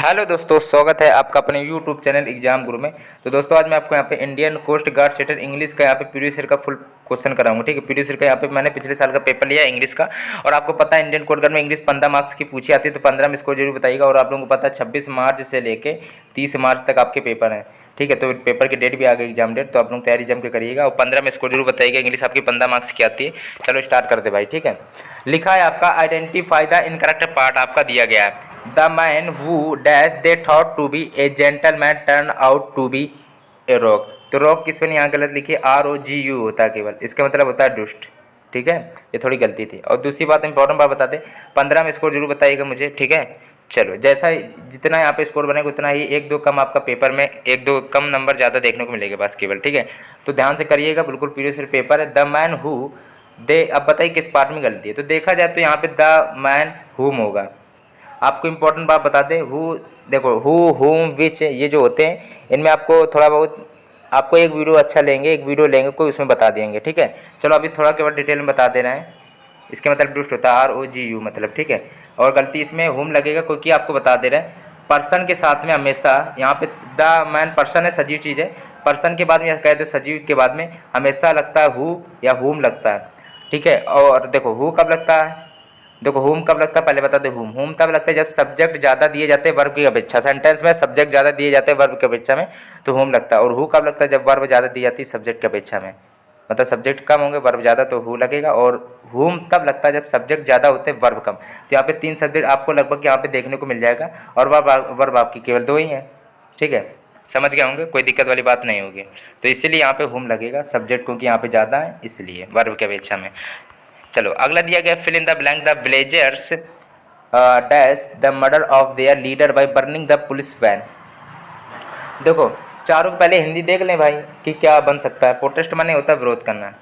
Hello दोस्तों, स्वागत है आपका अपने यूट्यूब चैनल एग्जाम गुरु में। तो दोस्तों आज मैं आपको यहाँ पे इंडियन कोस्ट गार्ड सेटर इंग्लिश का यहाँ पे प्रीवियस ईयर का फुल क्वेश्चन कराऊंगा। ठीक है, प्रीवियस ईयर का यहाँ पे मैंने पिछले साल का पेपर लिया इंग्लिश का। और आपको पता है इंडियन कोस्ट गार्ड में इंग्लिश 15 मार्क्स की पूछी आती है, तो 15 में स्कोर जरूर बताइएगा। और आप लोगों को पता है 26 मार्च से लेके 30 मार्च तक आपके पेपर हैं। ठीक है, तो पेपर की डेट भी आ गई, एग्जाम डेट, तो आप लोग तैयारी जम के करिएगा। और 15 में स्कोर जरूर बताइएगा, इंग्लिश आपकी 15 मार्क्स की आती है। चलो स्टार्ट करते भाई। ठीक है, लिखा है आपका आइडेंटिफाई द इनकरेक्ट पार्ट आपका दिया गया है। The man who dash they thought to be a gentleman turn out to be a rock. तो रॉक की स्पेलिंग यहाँ गलत लिखी, ROGU होता है केवल, इसका मतलब होता है दुष्ट। ठीक है, ये थोड़ी गलती थी। और दूसरी बात इंपॉर्टेंट बात बता दें, 15 में स्कोर जरूर बताइएगा मुझे। ठीक है, चलो जैसा जितना यहाँ पे स्कोर बनेगा उतना ही एक दो कम आपका पेपर में, एक दो कम नंबर ज़्यादा देखने को मिलेगा बस केवल। ठीक है, तो ध्यान से करिएगा, बिल्कुल प्रीवियस ईयर पेपर है। द मैन हु दे, अब बताइए किस पार्ट में गलती है। तो देखा जाए तो यहाँ पे द मैन हुम होगा। आपको इंपॉर्टेंट बात बता दें, हु देखो, हु हुम विच ये जो होते हैं इनमें आपको थोड़ा बहुत, आपको एक वीडियो अच्छा लेंगे, एक वीडियो लेंगे कोई, उसमें बता देंगे। ठीक है, चलो अभी थोड़ा केवल डिटेल में बता दे रहे हैं। इसके मतलब दुष्ट होता है ROGU मतलब। ठीक है, और गलती इसमें हुम लगेगा क्योंकि आपको बता दे रहे हैं पर्सन के साथ में हमेशा, यहाँ पे द मैन पर्सन है, सजीव चीज़ है। पर्सन के बाद में कह दो, सजीव के बाद में हमेशा लगता है हु या हुम लगता है। ठीक है, और देखो हु कब लगता है, देखो हुम कब लगता है पहले बता दे। हुम तब लगता है जब सब्जेक्ट ज़्यादा दिए जाते हैं वर्ब की अपेक्षा, सेंटेंस में सब्जेक्ट ज़्यादा दिए जाते हैं वर्ब की अपेक्षा में, तो हुम लगता है। और हु कब लगता है जब वर्ब ज़्यादा दी जाती है सब्जेक्ट की अपेक्षा में, मतलब सब्जेक्ट कम होंगे वर्ब ज़्यादा, तो हु लगेगा। और हुम तब लगता है जब सब्जेक्ट ज़्यादा होते हैं वर्ब कम। तो यहाँ पे 3 सब्जेक्ट आपको लगभग यहाँ पे देखने को मिल जाएगा, और वर्ब आपकी केवल 2 ही है। ठीक है, समझ गए होंगे, कोई दिक्कत वाली बात नहीं होगी। तो इसीलिए यहाँ पे हुम लगेगा, सब्जेक्ट क्योंकि यहाँ पे ज़्यादा है इसलिए वर्ब की अपेक्षा में। चलो अगला दिया गया, fill in the blank. The villagers dash the murder of their leader by burning the police van. देखो चारों पहले हिंदी देख लें भाई कि क्या बन सकता है। प्रोटेस्ट माने होता है विरोध करना।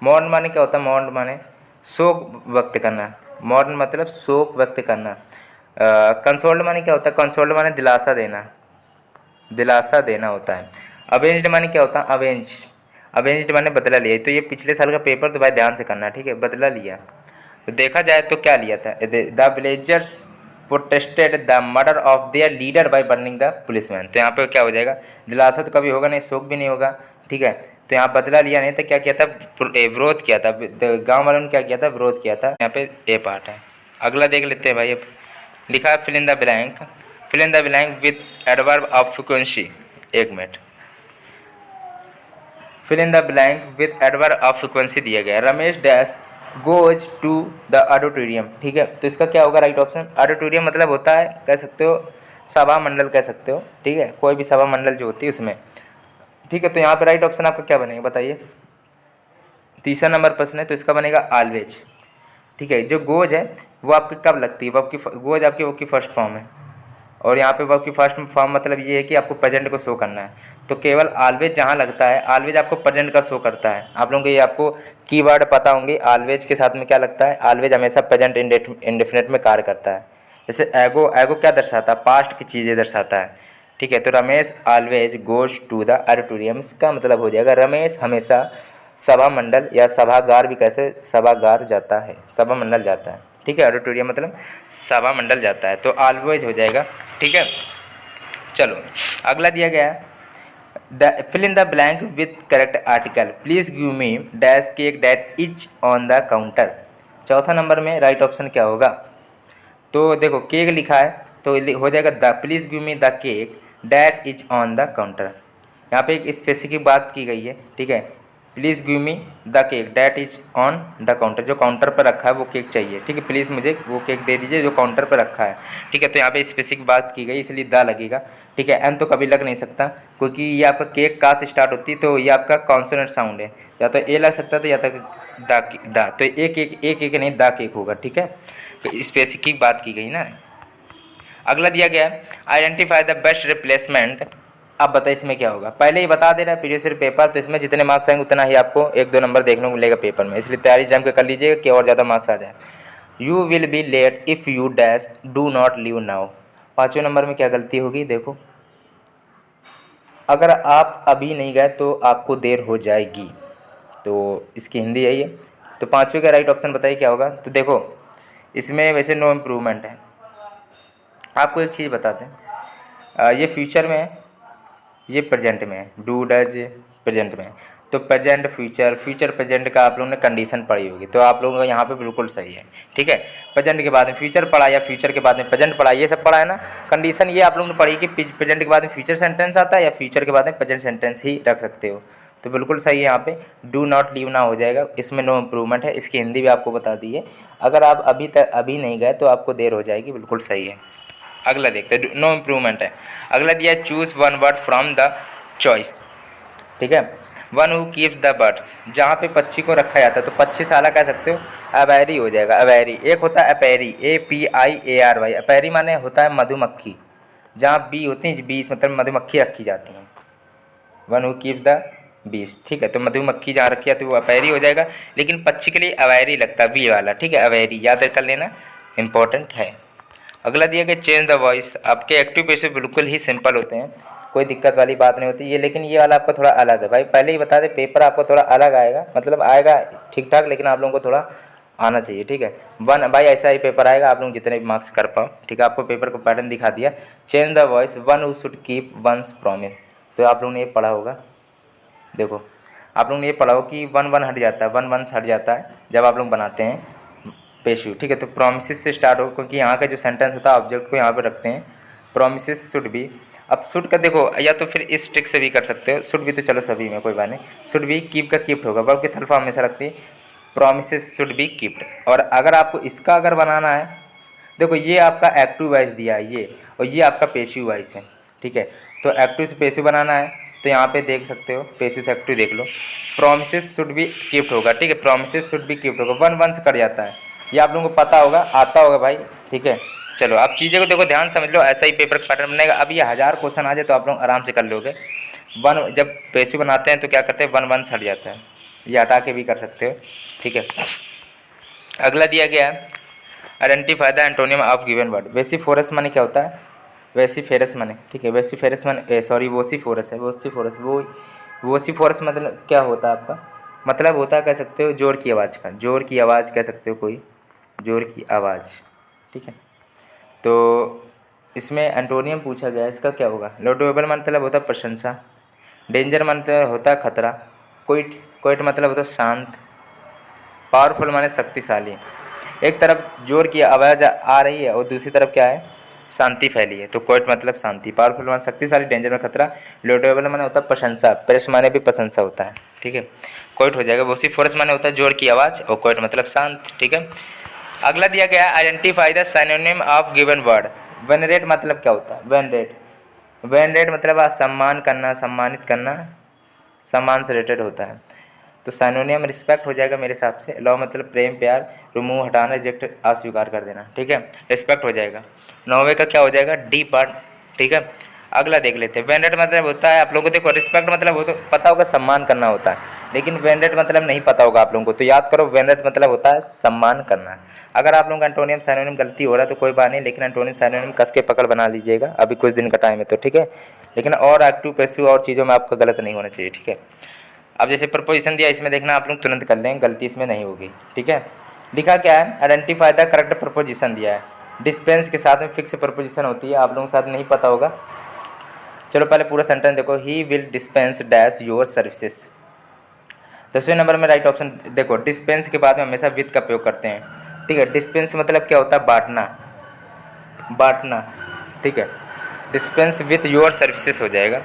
मौन माने क्या होता है, मौन माने शोक व्यक्त करना। मौन मतलब शोक व्यक्त करना। कंसोल्ड माने क्या होता है, कंसोल्ड माने दिलासा देना, दिलासा देना होता है। अवेंज्ड माने क्या होता है, अवेंज, अवेंज्ड माने बदला लिया। तो ये पिछले साल का पेपर, तो भाई ध्यान से करना। ठीक है, बदला लिया, तो देखा जाए तो क्या लिया था, the villagers protested the murder of their leader by burning the policeman. तो यहाँ पे क्या हो जाएगा, दिलासा तो कभी होगा नहीं, शोक भी नहीं होगा। ठीक है, तो यहाँ बदला लिया नहीं, तो क्या किया था, विरोध किया था। गाँव वालों ने क्या किया था, विरोध किया था। यहाँ पे ए पार्ट है। अगला देख लेते हैं भाई। अब लिखा है fill in the blank, fill in the blank with adverb of frequency. एक minute, fill in the blank with adverb of frequency दिया गया है। Ramesh dash goes to the auditorium. ठीक है, तो इसका क्या होगा राइट ऑप्शन। ऑडिटोरियम मतलब होता है, कह सकते हो सभा मंडल कह सकते हो। ठीक है, कोई भी सभा मंडल जो होती है उसमें। ठीक है, तो यहाँ पे राइट ऑप्शन आपका क्या बनेगा बताइए। तीसरा नंबर प्रश्न है, तो इसका बनेगा ऑलवेज। ठीक है, जो गोज है वो आपकी कब लगती है, वो आपकी गोज आपकी वर्ब की फर्स्ट फॉर्म है। और यहाँ पे वर्ब की फर्स्ट फॉर्म मतलब ये है कि आपको प्रेजेंट को शो करना है। तो केवल ऑलवेज जहाँ लगता है, ऑलवेज आपको प्रेजेंट का शो करता है। आप लोगों को ये आपको कीवर्ड पता होंगे, ऑलवेज के साथ में क्या लगता है, ऑलवेज हमेशा प्रेजेंट इंडेफिनिट में कार्य करता है। जैसे एगो, एगो क्या दर्शाता है, पास्ट की चीज़ें दर्शाता है। ठीक है, तो Ramesh always goes to the auditorium, इसका मतलब हो जाएगा रमेश हमेशा सभा मंडल या सभागार भी कैसे, सभागार जाता है, सभा मंडल जाता है। ठीक है, ऑडिटोरियम मतलब सभा मंडल जाता है, तो ऑलवेज हो जाएगा। ठीक है, चलो अगला दिया गया है, fill in the blank with correct article. Please give me dash cake that is on the counter. चौथा नंबर में राइट ऑप्शन क्या होगा, तो देखो केक लिखा है तो हो जाएगा the, please give me the cake that is on the counter. यहाँ पे एक स्पेसिफिक बात की गई है। ठीक है, please give me the cake that is on the counter, जो काउंटर पर रखा है वो केक चाहिए। ठीक है, प्लीज़ मुझे वो केक दे दीजिए जो काउंटर पर रखा है। ठीक है, तो यहाँ पे स्पेसिफिक बात की गई इसलिए द लगेगा। ठीक है, एन तो कभी लग नहीं सकता क्योंकि ये आपका केक का से स्टार्ट होती है, तो ये आपका कॉन्सोनेंट साउंड है, या तो ए लग सकता था या तो द, तो एक नहीं द केक होगा। ठीक है, तो स्पेसिफिक बात की गई ना। अगला दिया गया है, आइडेंटिफाई द बेस्ट रिप्लेसमेंट। अब बताइए इसमें क्या होगा, पहले ही बता दे रहा है प्रीवियस ईयर पेपर, तो इसमें जितने मार्क्स आएंगे उतना ही आपको एक दो नंबर देखने को मिलेगा पेपर में, इसलिए तैयारी जम के कर लीजिएगा कि और ज़्यादा मार्क्स आ जाए। You will be late if you dash do not leave now. पाँचवें नंबर में क्या गलती होगी, देखो अगर आप अभी नहीं गए तो आपको देर हो जाएगी, तो इसकी हिंदी यही है। तो पाँचवें का राइट ऑप्शन बताइए क्या होगा। तो देखो इसमें वैसे नो इम्प्रूवमेंट है, आपको एक चीज़ बताते हैं, ये फ्यूचर में है, ये प्रेजेंट में है, डू डज प्रेजेंट में है। तो प्रेजेंट फ्यूचर, फ्यूचर प्रेजेंट का आप लोगों ने कंडीशन पढ़ी होगी, तो आप लोगों का यहाँ पे बिल्कुल सही है। ठीक है, प्रेजेंट के बाद में फ्यूचर पढ़ा या फ्यूचर के बाद में प्रेजेंट पढ़ा, ये सब पढ़ा है ना। कंडीशन ये आप लोगों ने पढ़ी कि प्रेजेंट के बाद में फ्यूचर सेंटेंस आता है या फ्यूचर के बाद में प्रेजेंट सेंटेंस ही रख सकते हो, तो बिल्कुल सही है। यहाँ पे डू नॉट लीव ना हो जाएगा, इसमें नो इम्प्रूवमेंट है। इसकी हिंदी भी आपको बता दी है, अगर आप अभी नहीं गए तो आपको देर हो जाएगी, बिल्कुल सही है। अगला देखते हैं, नो इम्प्रूवमेंट है। अगला दिया है choose one word from the choice. ठीक है, one who keeps the birds, जहाँ पे पक्षी को रखा जाता है, तो पक्षी साला कह सकते हो, अवैरी हो जाएगा, अवैरी। एक होता है अपैरी, APIARY, अपैरी माने होता है मधुमक्खी, जहाँ बी होती है, बीस मतलब मधुमक्खी रखी जाती हैं। वन हु कीप्स द बीस, ठीक है, तो मधुमक्खी जहाँ रखी जाती है वो अपैरी हो जाएगा, लेकिन पक्षी के लिए अवैरी लगता है, बी वाला। ठीक है, अवैरी याद कर लेना, इंपॉर्टेंट है। अगला दिया कि चेंज द वॉइस, आपके एक्टिव पैसिव बिल्कुल ही सिंपल होते हैं, कोई दिक्कत वाली बात नहीं होती ये, लेकिन ये वाला आपका थोड़ा अलग है भाई, पहले ही बता दे, पेपर आपको थोड़ा अलग आएगा, मतलब आएगा ठीक ठाक, लेकिन आप लोगों को थोड़ा आना चाहिए। ठीक है, वन भाई ऐसा ही पेपर आएगा, आप लोग जितने भी मार्क्स कर पाओ। ठीक है, आपको पेपर को पैटर्न दिखा दिया। Change the voice, one who should keep once promise, तो आप लोगों ने ये पढ़ा होगा। देखो आप लोगों ने ये पढ़ा हो कि वन वन हट जाता है, वन वन हट जाता है जब आप लोग बनाते हैं पेशू। ठीक है, तो प्रोमिस से स्टार्ट हो, क्योंकि यहाँ का जो सेंटेंस होता है ऑब्जेक्ट को यहाँ पे रखते हैं। प्रोमिस शुड बी, अब शुड का देखो, या तो फिर इस ट्रिक से भी कर सकते हो, शुड भी तो चलो सभी में कोई बात नहीं, शुड बी कीप का कीप्ड होगा, वर्ब की थर्ड फॉर्म हमेशा रखती है, प्रोमिस शुड बी कीप्ड। और अगर आपको इसका अगर बनाना है, देखो ये आपका एक्टिव वॉइस दिया है ये, और ये आपका पेशिव वॉइस है। ठीक है, तो एक्टिव से पेशिव बनाना है, तो यहाँ पे देख सकते हो, पेशिव से एक्टिव देख लो, प्रोमिस शुड बी कीप्ड होगा। ठीक है, प्रोमिस शुड बी कीप्ड होगा, वन वन से कट जाता है, ये आप लोगों को पता होगा, आता होगा भाई। ठीक है, चलो आप चीज़ें को देखो, ध्यान समझ लो, ऐसा ही पेपर का पैटर्न बनेगा। अब ये 1000 क्वेश्चन आ जाए तो आप लोग आराम से कर लोगे। वन जब पेशिव बनाते हैं तो क्या करते हैं, वन वन से हट जाता है, ये हटा के भी कर सकते हो। ठीक है, अगला दिया गया है identify the antonym of given word. Vociferous माने क्या होता है, वेसिफेरस माने, ठीक है, वेसिफेरस माने सॉरी वोसिफोरस है, वोसिफोरस वोसिफोरस मतलब क्या होता है आपका, मतलब होता है कह सकते हो जोर की आवाज़ का, जोर की आवाज़ कह सकते हो, कोई जोर की आवाज़। ठीक है, तो इसमें एंटोनियम पूछा गया है, इसका क्या होगा। लोडेबल मतलब होता है प्रशंसा, डेंजर मतलब होता है खतरा, क्विट क्विट मतलब होता है शांत, पावरफुल माने शक्तिशाली। एक तरफ जोर की आवाज़ आ रही है और दूसरी तरफ क्या है, शांति फैली है, तो क्विट मतलब शांति, पावरफुल माने शक्तिशाली, डेंजर में खतरा, लोडेबल माने होता है प्रशंसा, प्रेस माने भी प्रशंसा होता है। ठीक है, क्विट हो जाएगा। वोसिफोरस माने होता है जोर की आवाज़ और क्विट मतलब शांत। ठीक है, अगला दिया गया है identify the synonym of given word. Venerate मतलब क्या होता है, वेनरेट, वेनरेट मतलब सम्मान करना, सम्मानित करना, सम्मान से रिलेटेड होता है, तो सिनोनिम रिस्पेक्ट हो जाएगा मेरे हिसाब से। लव मतलब प्रेम प्यार, रिमूव हटाना, रिजेक्ट अस्वीकार कर देना। ठीक है, रिस्पेक्ट हो जाएगा। नौवे का क्या हो जाएगा, डी पार्ट। ठीक है, अगला देख लेते हैं। वेनरेट मतलब होता है आप लोगों को, देखो रिस्पेक्ट मतलब हो तो पता होगा सम्मान करना होता है, लेकिन वेनरेट मतलब नहीं पता होगा आप लोगों को, तो याद करो वेनरेट मतलब होता है सम्मान करना। अगर आप लोगों का एंटोनियम सिनोनिम गलती हो रहा है तो कोई बात नहीं, लेकिन एंटोनियम सिनोनिम कस के पकड़ बना लीजिएगा, अभी कुछ दिन का टाइम है तो। ठीक है, लेकिन और एक्टिव पैसिव और चीज़ों में आपका गलत नहीं होना चाहिए। ठीक है, अब जैसे प्रपोजिशन दिया, इसमें देखना आप लोग तुरंत कर लें, गलती इसमें नहीं होगी। ठीक है, लिखा क्या है, आइडेंटिफाई द करेक्ट प्रपोजिशन दिया है, डिस्पेंस के साथ में फिक्स प्रपोजिशन होती है, आप लोगों के साथ नहीं पता होगा। चलो पहले पूरा सेंटेंस देखो, he will dispense dash your services. 10वें नंबर में राइट ऑप्शन देखो, डिस्पेंस के बाद में हमेशा विद का प्रयोग करते हैं। ठीक है, डिस्पेंस मतलब क्या होता है, बांटना, बांटना। ठीक है, डिस्पेंस विथ योर सर्विसेज हो जाएगा।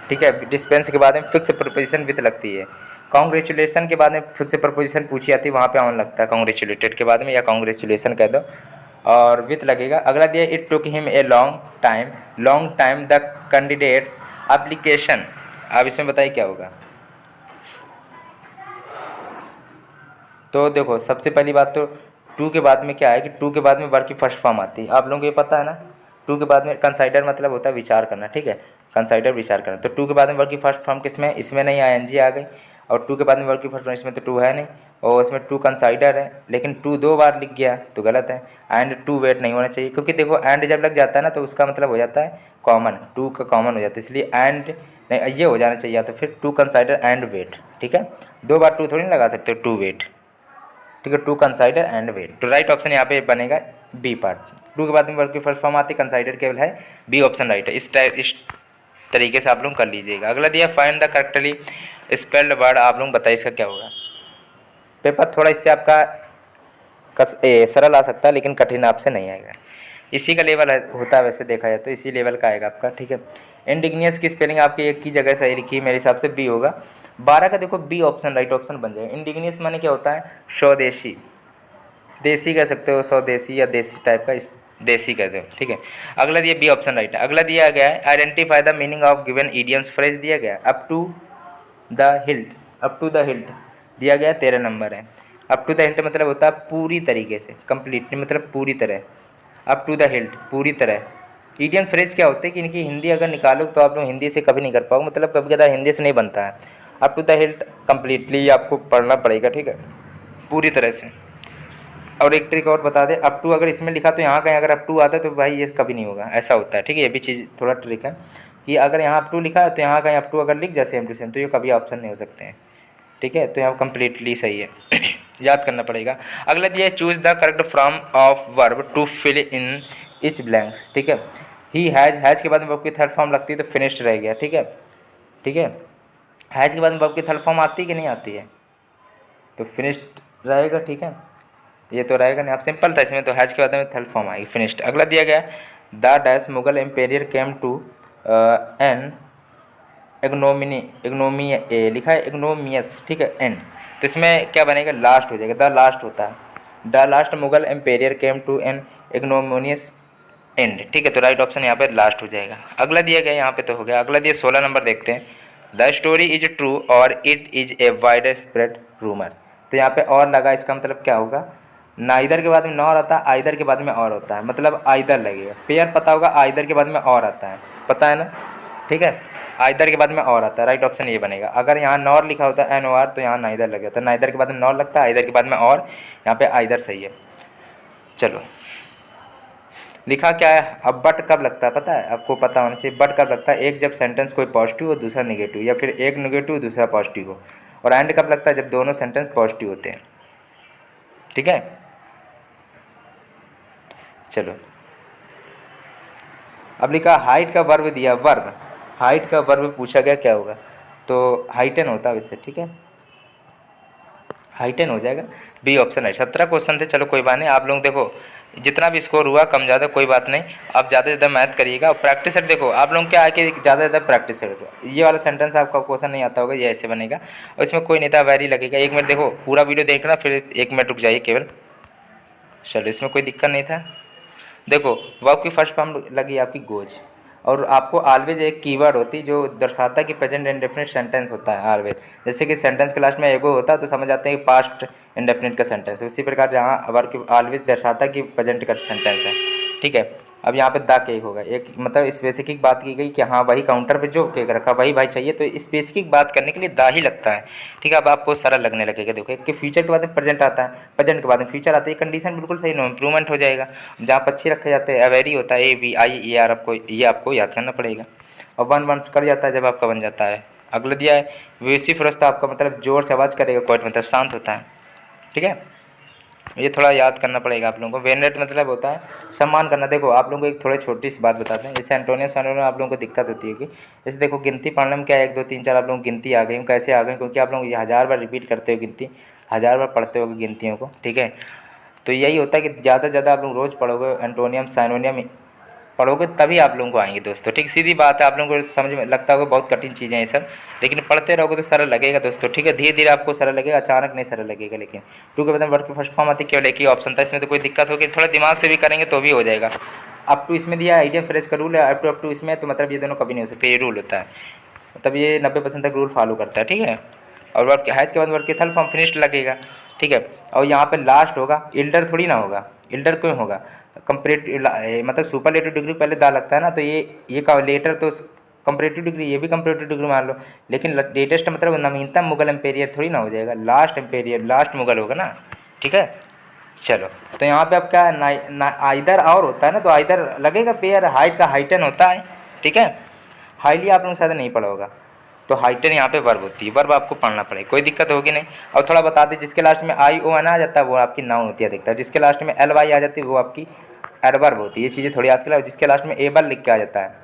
ठीक है, डिस्पेंस के बाद में फिक्स प्रपोजिशन विथ लगती है। कॉन्ग्रेचुलेसन के बाद में फिक्स प्रपोजिशन पूछी जाती है, वहाँ पे ऑन लगता है, कॉन्ग्रेचुलेटेड के बाद में या कॉन्ग्रेचुलेसन कह दो और विथ लगेगा। अगला दिया, it took him a long time the candidates application. आप इसमें बताइए क्या होगा। तो देखो सबसे पहली बात तो टू के बाद में क्या है कि टू के बाद में वर्ब की फर्स्ट फॉर्म आती है, आप लोगों को ये पता है ना। टू के बाद में कंसाइडर मतलब होता है विचार करना। ठीक है, कंसाइडर विचार करना, तो टू के बाद में वर्ब की फर्स्ट फॉर्म किसमें, इसमें नहीं आईएनजी आ गई, और टू के बाद में वर्ब की फर्स्ट फॉर्म इसमें तो टू है नहीं, और इसमें टू कंसाइडर है, लेकिन टू 2 बार लिख गया तो गलत है। एंड टू वेट नहीं होना चाहिए, क्योंकि देखो एंड जब लग जाता है ना तो उसका मतलब हो जाता है कॉमन, टू का कॉमन हो जाता है, इसलिए एंड नहीं ये हो जाना चाहिए, या तो फिर टू कंसाइडर एंड वेट। ठीक है, 2 बार टू थोड़ी ना लगा सकते हो, टू वेट। ठीक है, टू कंसाइडर एंड वेट, तो राइट ऑप्शन यहाँ पे बनेगा बी पार्ट। डू के बाद में वर्ब की फर्स्ट फॉर्म आती है, कंसाइडर केवल है, बी ऑप्शन राइट है। इस तरीके से आप लोग कर लीजिएगा। अगला दिया find the correctly spelled word, आप लोग बताइए इसका क्या होगा। पेपर थोड़ा इससे आपका सरल आ सकता है लेकिन कठिन आपसे नहीं आएगा, इसी का लेवल होता है वैसे देखा जाए तो इसी लेवल का आएगा आपका, ठीक है। इंडिग्नियस की स्पेलिंग आपकी एक की जगह सही लिखी है मेरे हिसाब से बी होगा। 12 का देखो बी ऑप्शन राइट ऑप्शन बन जाएगा। इंडिग्नियस माने क्या होता है, स्वदेशी, देसी कह सकते हो, स्वदेशी या देसी टाइप का, इस देसी कहते हो, ठीक है। अगला दिया बी ऑप्शन राइट है। अगला दिया गया है identify the meaning of given idioms phrase दिया गया है, up to the hilt, up to the hilt दिया गया 13 नंबर है। अप टू द हिल्ट मतलब होता है पूरी तरीके से, कंप्लीटली मतलब पूरी तरह, अप टू द हिल्ट पूरी तरह। इडियम फ्रेज क्या होते हैं कि इनकी हिंदी अगर निकालो तो आप लोग हिंदी से कभी नहीं कर पाओगे, मतलब कभी कदा हिंदी से नहीं बनता है। Up to the hilt completely आपको पढ़ना पड़ेगा, ठीक है, पूरी तरह से। और एक ट्रिक और बता दें, अप टू अगर इसमें लिखा तो यहाँ कहीं अगर अप टू आता है तो भाई ये कभी नहीं होगा, ऐसा होता है, ठीक है। ये भी चीज़ थोड़ा ट्रिक है कि अगर यहाँ अप टू लिखा है तो यहाँ कहीं अप टू अगर लिख जाए सेम टू सेम तो ये कभी ऑप्शन नहीं हो सकते हैं, ठीक है। तो यहाँ कंप्लीटली सही है याद करना पड़ेगा। अगला दिया है choose the correct form of verb to fill in each blanks, ठीक है। ही हैज के बाद में वर्ब की थर्ड फॉर्म लगती है तो फिनिश्ड रह गया, ठीक है, ठीक है। हैज के बाद में वर्ब की थर्ड फॉर्म आती है कि नहीं आती है, तो फिनिश्ड रहेगा, ठीक है। ये तो रहेगा नहीं, आप सिंपल था इसमें, तो हैज के बाद में थर्ड फॉर्म आएगी फिनिश्ड। अगला दिया गया the dash Mughal emperor came to an ignominy लिखा है इग्नोमियस, ठीक है, एंड, तो इसमें क्या बनेगा, लास्ट हो जाएगा, द लास्ट होता है, the last Mughal emperor came to an ignominious end, ठीक है। तो राइट ऑप्शन यहाँ पे लास्ट हो जाएगा। अगला दिया गया यहाँ पे तो हो गया। अगला दिया 16 नंबर देखते हैं, द स्टोरी इज ट्रू और it is a wide spread rumour, तो यहाँ पे और लगा, इसका मतलब क्या होगा, नाइदर के बाद में नॉर आता है, आइदर के बाद में और होता है, मतलब आइदर लगेगा, पेयर पता होगा, आइदर के बाद में और आता है, पता है ना, ठीक है, आइदर के बाद में और आता है, राइट ऑप्शन ये बनेगा। अगर यहाँ नॉर लिखा होता है NOR तो यहाँ नाइदर लग जाता है, नाइदर के बाद में नॉर लगता है, आइदर के बाद में और, यहाँ पे आइदर सही है। चलो लिखा क्या है, अब बट कब लगता है पता है, आपको पता होना चाहिए, बट कब लगता है, एक जब सेंटेंस कोई पॉजिटिव हो दूसरा नेगेटिव, या फिर एक नेगेटिव दूसरा पॉजिटिव हो, और एंड कब लगता है, जब दोनों सेंटेंस पॉजिटिव होते हैं, ठीक है। चलो अब लिखा हाइट का वर्ब दिया, वर्ब हाइट का वर्ब पूछा गया क्या होगा, तो हाइटन होता है वैसे, ठीक है, हाइटन हो जाएगा, बी ऑप्शन है। 17 क्वेश्चन थे, चलो कोई बात नहीं, आप लोग देखो जितना भी स्कोर हुआ कम ज़्यादा कोई बात नहीं, आप ज़्यादा से ज़्यादा मैथ करिएगा और प्रैक्टिस सेट देखो आप लोग क्या है कि ज़्यादा से ज़्यादा प्रैक्टिस सेट, ये वाला सेंटेंस आपका क्वेश्चन नहीं आता होगा, ये ऐसे बनेगा और इसमें कोई नहीं था, वैरी लगेगा। 1 मिनट देखो पूरा वीडियो देखना, फिर 1 मिनट रुक जाइए केवल। चलो इसमें कोई दिक्कत नहीं था। देखो वर्ब की फर्स्ट फॉर्म लगी आपकी गोज, और आपको ऑलवेज एक कीवर्ड होती है जो दर्शाता है कि प्रेजेंट इंडेफिनिट सेंटेंस होता है ऑलवेज, जैसे कि सेंटेंस के लास्ट में एगो होता है तो समझ आते हैं कि पास्ट इंडेफिनिट का सेंटेंस है, उसी प्रकार यहाँ वर्ब ऑलवेज दर्शाता है कि प्रेजेंट का सेंटेंस है, ठीक है। अब यहाँ पे द केक होगा, एक मतलब स्पेसिफिक बात की गई कि हाँ वही काउंटर पे जो केक रखा वही भाई चाहिए, तो स्पेसिफिक बात करने के लिए द ही लगता है, ठीक है। अब आपको सरल लगने लगेगा, देखो कि फ्यूचर के बाद में प्रेजेंट आता है, प्रेजेंट के बाद में फ्यूचर आता है, कंडीशन बिल्कुल सही, नो इम्प्रूवमेंट हो जाएगा। जहाँ पक्षी रखे जाते हैं अवेरी होता है, AVI आपको ये आपको याद करना पड़ेगा, और वन वंस कर जाता है जब आपका बन जाता है। अगला दिया है वेसी फरस्ता, आपका मतलब जोर से आवाज़ करेगा, क्वाइट मतलब शांत होता है, ठीक है, ये थोड़ा याद करना पड़ेगा आप लोगों को। वेनेट मतलब होता है सम्मान करना। देखो आप लोगों को एक थोड़ी छोटी सी बात बताते हैं, जैसे एंटोनियम आप लोगों को दिक्कत होती है कि जैसे देखो गिनती पढ़ने में क्या है, 1 2 3 4 आप लोगों को गिनती आ गई, कैसे आ गई, क्योंकि आप लोग ये 1000 बार रिपीट करते हो गिनती, 1000 बार पढ़ते हो गिनतियों को, ठीक है। तो यही होता है कि ज़्यादा से ज़्यादा आप लोग रोज़ पढ़ोगे एंटोनियम साइनोनियम पढ़ोगे तभी आप लोगों को आएंगे दोस्तों, ठीक, सीधी बात है। आप लोगों को समझ में लगता होगा बहुत कठिन चीज़ें हैं ये सब, लेकिन पढ़ते रहोगे तो सरल लगेगा दोस्तों, ठीक है। धीरे धीरे आपको सरल लगेगा, अचानक नहीं सरल लगेगा। लेकिन टू के बाद वर्ड की फर्स्ट फॉर्म आती है, केवल एक ही ऑप्शन था, इसमें तो कोई दिक्कत होगी, थोड़ा दिमाग से भी करेंगे तो भी हो जाएगा। अप टू इसमें दिया आइडिया फ्रेज का रूल है, अप टू इसमें, तो मतलब ये दोनों कभी नहीं हो सकते, ये रूल होता है, मतलब ये 90% तक रूल फॉलो करता है, ठीक है। और वर्ड हैज के बाद वर्ड की थर्ड फॉर्म फिनिश्ड लगेगा, ठीक है। और यहाँ पे लास्ट होगा, इल्डर थोड़ी ना होगा, इल्डर क्यों होगा, कंपरेटिव मतलब सुपरलेटिव डिग्री पहले दा लगता है ना, तो ये का लेटर तो कंपरेटिव डिग्री, ये भी कंपरेटिव डिग्री मान लो, लेकिन लेटेस्ट मतलब नवीनतम मुगल एम्पेरियर थोड़ी ना हो जाएगा, लास्ट एम्पेरियर लास्ट मुगल होगा ना, ठीक है। चलो तो यहाँ पे अब क्या है, आइदर और होता है ना, तो आइदर लगेगा पेयर, हाइट का हाइटन होता है, ठीक है। हाईली आप लोग शायद नहीं पढ़ा होगा, तो हाइटन यहाँ पे वर्ब होती है, वर्ब आपको पढ़ना पड़ेगा, कोई दिक्कत होगी नहीं। और थोड़ा बता दें, जिसके लास्ट में ION आ जाता है वो आपकी नाउन होती है अधिकतर, जिसके लास्ट में LY आ जाती है वो आपकी एडवर्ब होती है, ये चीज़ें थोड़ी याद कर लो। जिसके लास्ट में एबल लिख के आ जाता है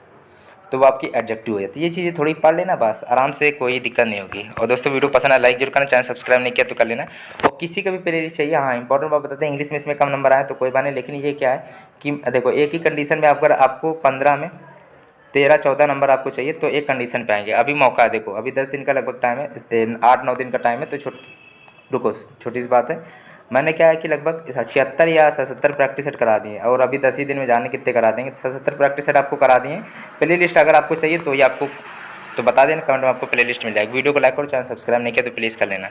तो वो आपकी एडजेक्टिव हो जाती है। ये चीज़ें थोड़ी पढ़ लेना, बस आराम से, कोई दिक्कत नहीं होगी। और दोस्तों वीडियो पसंद है लाइक जरूर करना, चैनल सब्सक्राइब नहीं किया तो कर लेना। और किसी का भी प्ले लिस्ट चाहिए, हाँ इंपॉर्टेंट बात बताते हैं, इंग्लिश में इसमें कम नंबर आए तो कोई बात नहीं, लेकिन ये क्या है कि देखो एक ही कंडीशन में आपको 15 में 13-14 नंबर आपको चाहिए तो एक कंडीशन पे आएंगे। अभी मौका है, देखो अभी 10 दिन का लगभग टाइम है, 8-9 दिन का टाइम है, तो रुको, छोटी सी बात है। मैंने क्या है कि लगभग 76 या 77 प्रैक्टिस सेट करा दिए, और अभी 10 ही दिन में जाने कितने करा देंगे, 77 प्रैक्टिस सेट आपको करा दिए। प्ले लिस्ट अगर आपको चाहिए तो ये आपको तो बता देना कमेंट में, आपको प्ले लिस्ट मिल जाएगी। वीडियो को लाइक करो, चैनल सब्सक्राइब नहीं किया तो प्लीज़ कर लेना।